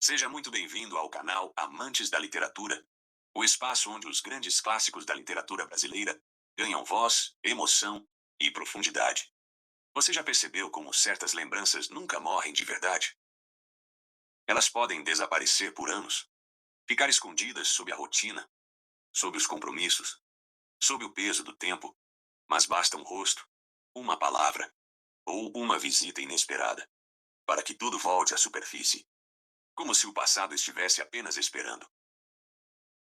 Seja muito bem-vindo ao canal Amantes da Literatura, o espaço onde os grandes clássicos da literatura brasileira ganham voz, emoção e profundidade. Você já percebeu como certas lembranças nunca morrem de verdade? Elas podem desaparecer por anos, ficar escondidas sob a rotina, sob os compromissos, sob o peso do tempo, mas basta um rosto, uma palavra ou uma visita inesperada para que tudo volte à superfície, como se o passado estivesse apenas esperando.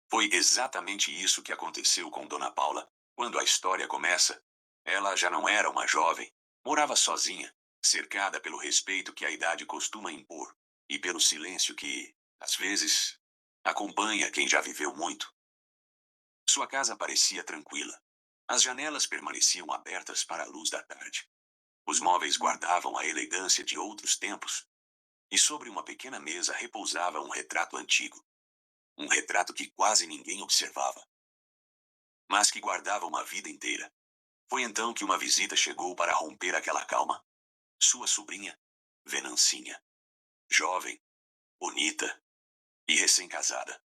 Foi exatamente isso que aconteceu com Dona Paula. Quando a história começa, ela já não era uma jovem, morava sozinha, cercada pelo respeito que a idade costuma impor, e pelo silêncio que, às vezes, acompanha quem já viveu muito. Sua casa parecia tranquila. As janelas permaneciam abertas para a luz da tarde. Os móveis guardavam a elegância de outros tempos, e sobre uma pequena mesa repousava um retrato antigo, um retrato que quase ninguém observava, mas que guardava uma vida inteira. Foi então que uma visita chegou para romper aquela calma. Sua sobrinha, Venancinha. Jovem, bonita e recém-casada.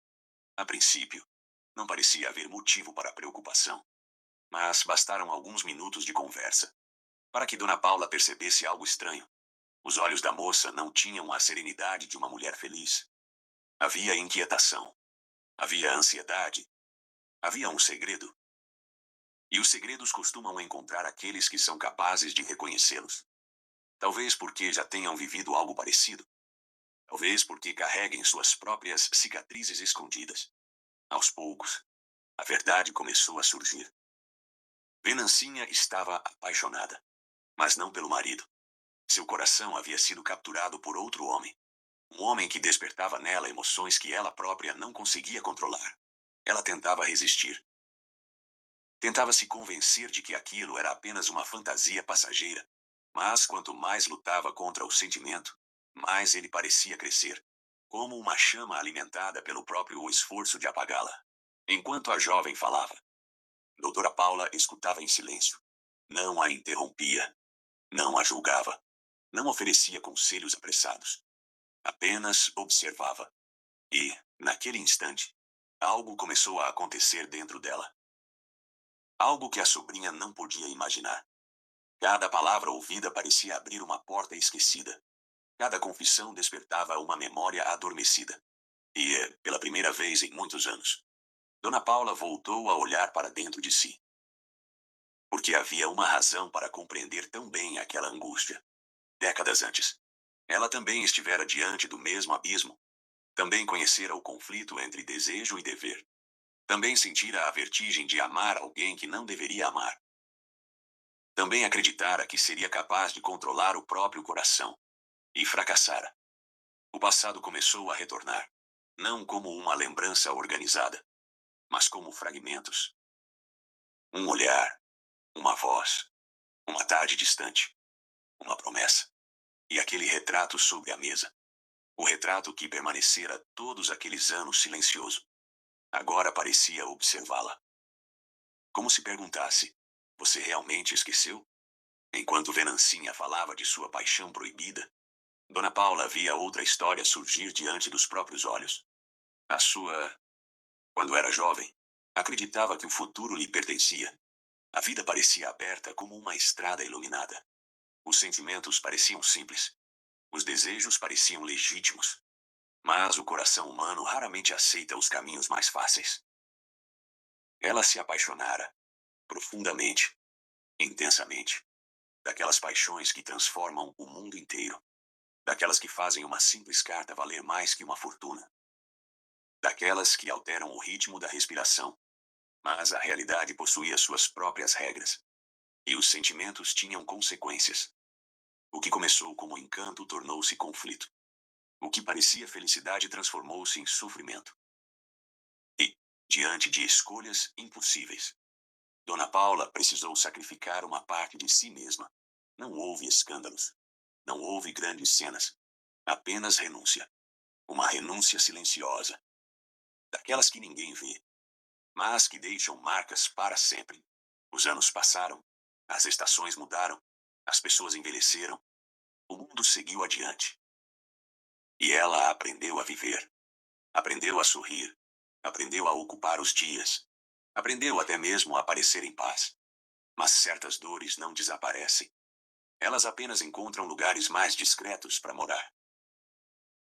A princípio, não parecia haver motivo para preocupação. Mas bastaram alguns minutos de conversa para que Dona Paula percebesse algo estranho. Os olhos da moça não tinham a serenidade de uma mulher feliz. Havia inquietação. Havia ansiedade. Havia um segredo. E os segredos costumam encontrar aqueles que são capazes de reconhecê-los. Talvez porque já tenham vivido algo parecido. Talvez porque carreguem suas próprias cicatrizes escondidas. Aos poucos, a verdade começou a surgir. Venancinha estava apaixonada, mas não pelo marido. Seu coração havia sido capturado por outro homem. Um homem que despertava nela emoções que ela própria não conseguia controlar. Ela tentava resistir. Tentava se convencer de que aquilo era apenas uma fantasia passageira. Mas quanto mais lutava contra o sentimento, mais ele parecia crescer, como uma chama alimentada pelo próprio esforço de apagá-la. Enquanto a jovem falava, Doutora Paula escutava em silêncio. Não a interrompia, não a julgava, não oferecia conselhos apressados. Apenas observava. E, naquele instante, algo começou a acontecer dentro dela. Algo que a sobrinha não podia imaginar. Cada palavra ouvida parecia abrir uma porta esquecida. Cada confissão despertava uma memória adormecida. E, pela primeira vez em muitos anos, Dona Paula voltou a olhar para dentro de si. Porque havia uma razão para compreender tão bem aquela angústia. Décadas antes, ela também estivera diante do mesmo abismo. Também conhecera o conflito entre desejo e dever. Também sentira a vertigem de amar alguém que não deveria amar. Também acreditara que seria capaz de controlar o próprio coração. E fracassara. O passado começou a retornar. Não como uma lembrança organizada, mas como fragmentos. Um olhar, uma voz, uma tarde distante, uma promessa. E aquele retrato sobre a mesa. O retrato que permanecera todos aqueles anos silencioso. Agora parecia observá-la. Como se perguntasse: Você realmente esqueceu? Enquanto Venancinha falava de sua paixão proibida, Dona Paula via outra história surgir diante dos próprios olhos. A sua. Quando era jovem, acreditava que o futuro lhe pertencia. A vida parecia aberta como uma estrada iluminada. Os sentimentos pareciam simples. Os desejos pareciam legítimos. Mas o coração humano raramente aceita os caminhos mais fáceis. Ela se apaixonara, profundamente, intensamente. Daquelas paixões que transformam o mundo inteiro. Daquelas que fazem uma simples carta valer mais que uma fortuna. Daquelas que alteram o ritmo da respiração. Mas a realidade possuía suas próprias regras. E os sentimentos tinham consequências. O que começou como encanto tornou-se conflito. O que parecia felicidade transformou-se em sofrimento. E, diante de escolhas impossíveis, Dona Paula precisou sacrificar uma parte de si mesma. Não houve escândalos. Não houve grandes cenas. Apenas renúncia. Uma renúncia silenciosa. Daquelas que ninguém vê, mas que deixam marcas para sempre. Os anos passaram. As estações mudaram. As pessoas envelheceram. O mundo seguiu adiante. E ela aprendeu a viver. Aprendeu a sorrir. Aprendeu a ocupar os dias. Aprendeu até mesmo a parecer em paz. Mas certas dores não desaparecem. Elas apenas encontram lugares mais discretos para morar.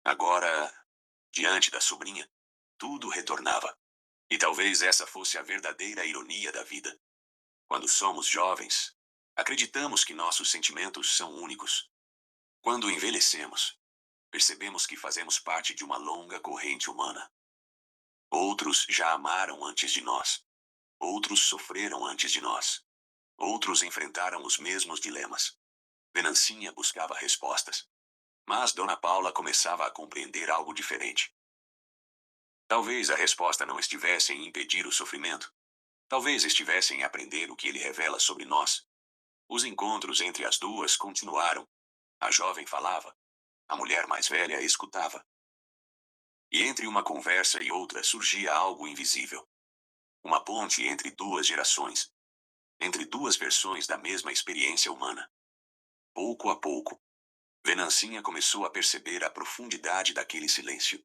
Agora, diante da sobrinha, tudo retornava. E talvez essa fosse a verdadeira ironia da vida. Quando somos jovens, acreditamos que nossos sentimentos são únicos. Quando envelhecemos, percebemos que fazemos parte de uma longa corrente humana. Outros já amaram antes de nós. Outros sofreram antes de nós. Outros enfrentaram os mesmos dilemas. Venancinha buscava respostas. Mas Dona Paula começava a compreender algo diferente. Talvez a resposta não estivesse em impedir o sofrimento. Talvez estivesse em aprender o que ele revela sobre nós. Os encontros entre as duas continuaram. A jovem falava. A mulher mais velha escutava. E entre uma conversa e outra surgia algo invisível. Uma ponte entre duas gerações. Entre duas versões da mesma experiência humana. Pouco a pouco, Venancinha começou a perceber a profundidade daquele silêncio.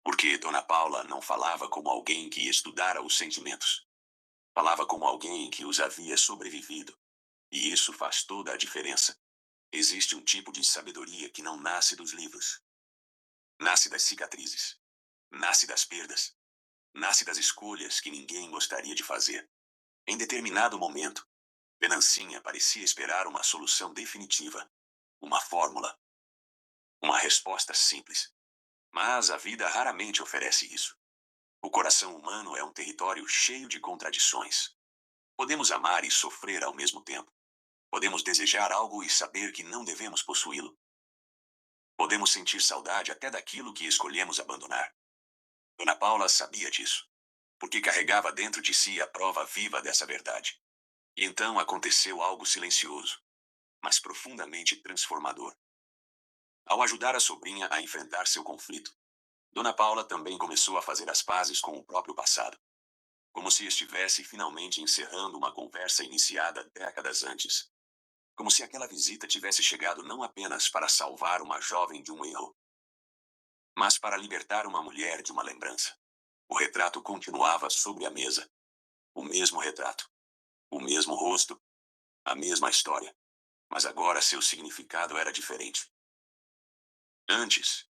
Porque Dona Paula não falava como alguém que estudara os sentimentos. Falava como alguém que os havia sobrevivido. E isso faz toda a diferença. Existe um tipo de sabedoria que não nasce dos livros. Nasce das cicatrizes. Nasce das perdas. Nasce das escolhas que ninguém gostaria de fazer. Em determinado momento, Venancinha parecia esperar uma solução definitiva. Uma fórmula. Uma resposta simples. Mas a vida raramente oferece isso. O coração humano é um território cheio de contradições. Podemos amar e sofrer ao mesmo tempo. Podemos desejar algo e saber que não devemos possuí-lo. Podemos sentir saudade até daquilo que escolhemos abandonar. Dona Paula sabia disso, porque carregava dentro de si a prova viva dessa verdade. E então aconteceu algo silencioso, mas profundamente transformador. Ao ajudar a sobrinha a enfrentar seu conflito, Dona Paula também começou a fazer as pazes com o próprio passado. Como se estivesse finalmente encerrando uma conversa iniciada décadas antes. Como se aquela visita tivesse chegado não apenas para salvar uma jovem de um erro, mas para libertar uma mulher de uma lembrança. O retrato continuava sobre a mesa. O mesmo retrato. O mesmo rosto. A mesma história. Mas agora seu significado era diferente. Antes,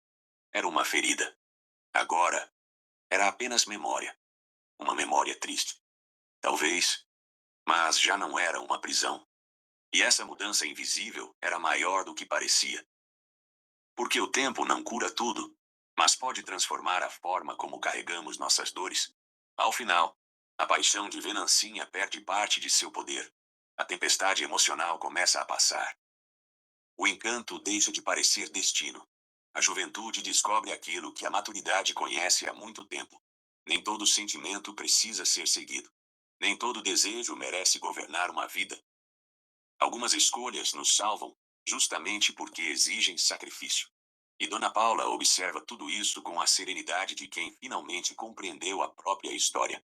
era uma ferida. Agora, era apenas memória. Uma memória triste. Talvez, mas já não era uma prisão. E essa mudança invisível era maior do que parecia. Porque o tempo não cura tudo, mas pode transformar a forma como carregamos nossas dores. Ao final, a paixão de Venancinha perde parte de seu poder. A tempestade emocional começa a passar. O encanto deixa de parecer destino. A juventude descobre aquilo que a maturidade conhece há muito tempo. Nem todo sentimento precisa ser seguido. Nem todo desejo merece governar uma vida. Algumas escolhas nos salvam, justamente porque exigem sacrifício. E Dona Paula observa tudo isso com a serenidade de quem finalmente compreendeu a própria história.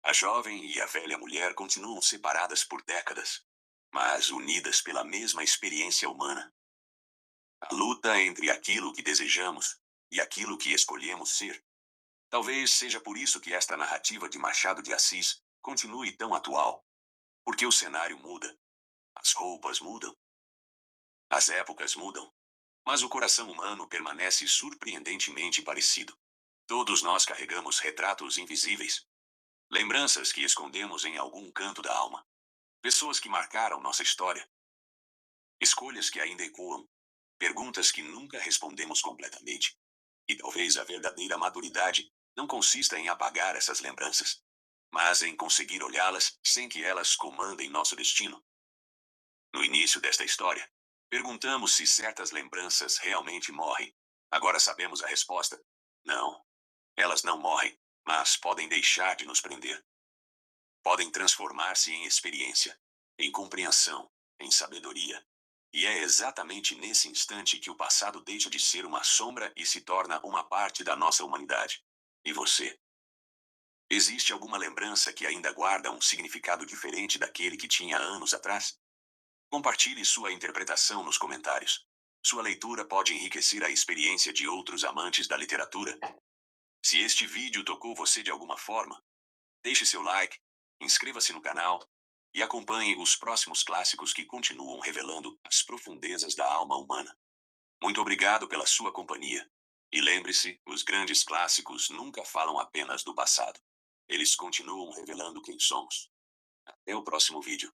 A jovem e a velha mulher continuam separadas por décadas, mas unidas pela mesma experiência humana. A luta entre aquilo que desejamos e aquilo que escolhemos ser. Talvez seja por isso que esta narrativa de Machado de Assis continue tão atual. Porque o cenário muda, as roupas mudam, as épocas mudam, mas o coração humano permanece surpreendentemente parecido. Todos nós carregamos retratos invisíveis, lembranças que escondemos em algum canto da alma, pessoas que marcaram nossa história, escolhas que ainda ecoam, perguntas que nunca respondemos completamente. E talvez a verdadeira maturidade não consista em apagar essas lembranças, mas em conseguir olhá-las sem que elas comandem nosso destino. No início desta história, perguntamos se certas lembranças realmente morrem. Agora sabemos a resposta. Não. Elas não morrem, mas podem deixar de nos prender. Podem transformar-se em experiência, em compreensão, em sabedoria. E é exatamente nesse instante que o passado deixa de ser uma sombra e se torna uma parte da nossa humanidade. E você? Existe alguma lembrança que ainda guarda um significado diferente daquele que tinha anos atrás? Compartilhe sua interpretação nos comentários. Sua leitura pode enriquecer a experiência de outros amantes da literatura. Se este vídeo tocou você de alguma forma, deixe seu like, inscreva-se no canal e acompanhe os próximos clássicos que continuam revelando as profundezas da alma humana. Muito obrigado pela sua companhia. E lembre-se, os grandes clássicos nunca falam apenas do passado. Eles continuam revelando quem somos. Até o próximo vídeo.